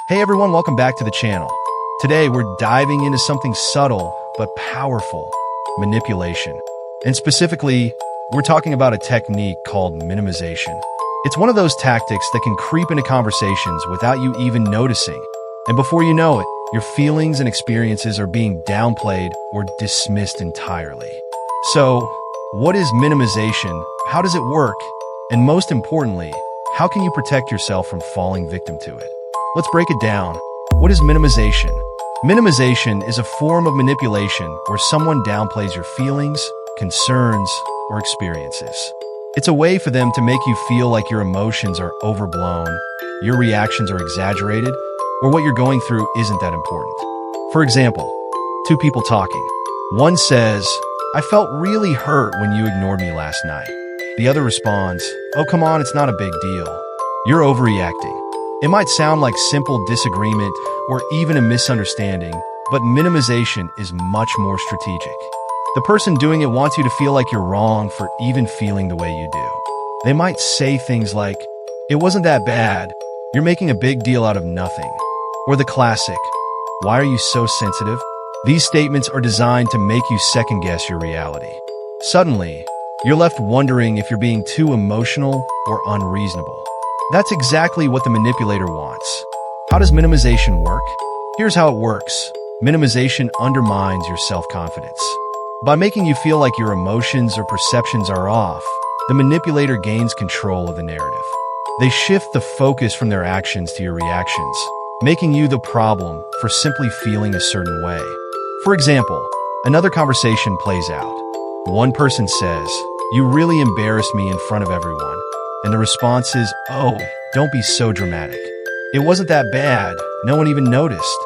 Hey everyone, welcome back to the channel. Today we're diving into something subtle but powerful, manipulation. And specifically, we're talking about a technique called minimization. It's one of those tactics that can creep into conversations without you even noticing. And before you know it, your feelings and experiences are being downplayed or dismissed entirely. So, what is minimization? How does it work? And most importantly, how can you protect yourself from falling victim to it? Let's break it down. What is minimization? Minimization is a form of manipulation where someone downplays your feelings, concerns, or experiences. It's a way for them to make you feel like your emotions are overblown, your reactions are exaggerated, or what you're going through isn't that important. For example, two people talking. One says, "I felt really hurt when you ignored me last night." The other responds, "Oh, come on, it's not a big deal. You're overreacting." It might sound like simple disagreement or even a misunderstanding, but minimization is much more strategic. The person doing it wants you to feel like you're wrong for even feeling the way you do. They might say things like, "It wasn't that bad. You're making a big deal out of nothing." Or the classic, "Why are you so sensitive?" These statements are designed to make you second-guess your reality. Suddenly, you're left wondering if you're being too emotional or unreasonable. That's exactly what the manipulator wants. How does minimization work? Here's how it works. Minimization undermines your self-confidence. By making you feel like your emotions or perceptions are off, the manipulator gains control of the narrative. They shift the focus from their actions to your reactions, making you the problem for simply feeling a certain way. For example, another conversation plays out. One person says, "You really embarrassed me in front of everyone." And the response is, "Oh, don't be so dramatic. It wasn't that bad. No one even noticed."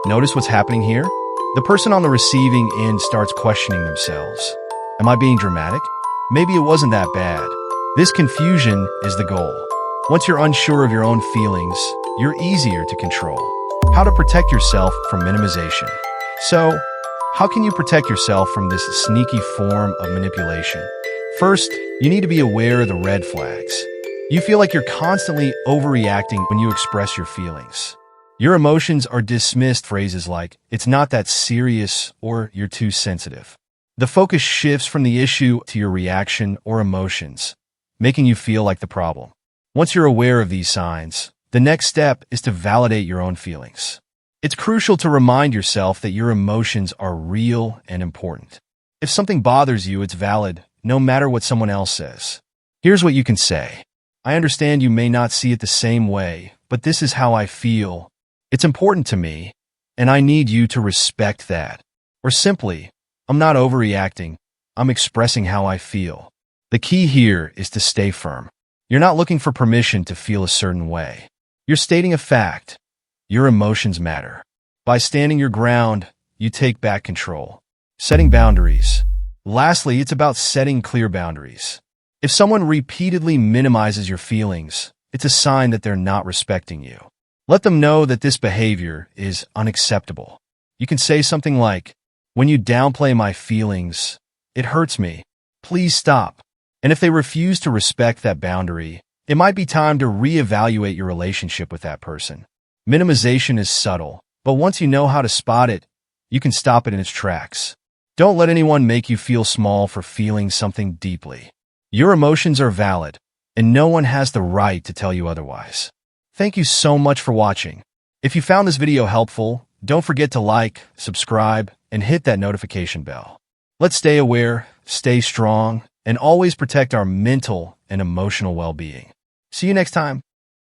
Notice what's happening here? The person on the receiving end starts questioning themselves. Am I being dramatic? Maybe it wasn't that bad. This confusion is the goal. Once you're unsure of your own feelings, you're easier to control. How to protect yourself from minimization. So, how can you protect yourself from this sneaky form of manipulation? First, you need to be aware of the red flags. You feel like you're constantly overreacting when you express your feelings. Your emotions are dismissed phrases like, "It's not that serious," or "You're too sensitive." The focus shifts from the issue to your reaction or emotions, making you feel like the problem. Once you're aware of these signs, the next step is to validate your own feelings. It's crucial to remind yourself that your emotions are real and important. If something bothers you, it's valid, no matter what someone else says. Here's what you can say. "I understand you may not see it the same way, but this is how I feel. It's important to me, and I need you to respect that." Or simply, "I'm not overreacting. I'm expressing how I feel." The key here is to stay firm. You're not looking for permission to feel a certain way. You're stating a fact. Your emotions matter. By standing your ground, you take back control. Setting boundaries. Lastly, it's about setting clear boundaries. If someone repeatedly minimizes your feelings, it's a sign that they're not respecting you. Let them know that this behavior is unacceptable. You can say something like, "When you downplay my feelings, it hurts me. Please stop." And if they refuse to respect that boundary, it might be time to reevaluate your relationship with that person. Minimization is subtle, but once you know how to spot it, you can stop it in its tracks. Don't let anyone make you feel small for feeling something deeply. Your emotions are valid, and no one has the right to tell you otherwise. Thank you so much for watching. If you found this video helpful, don't forget to like, subscribe, and hit that notification bell. Let's stay aware, stay strong, and always protect our mental and emotional well-being. See you next time.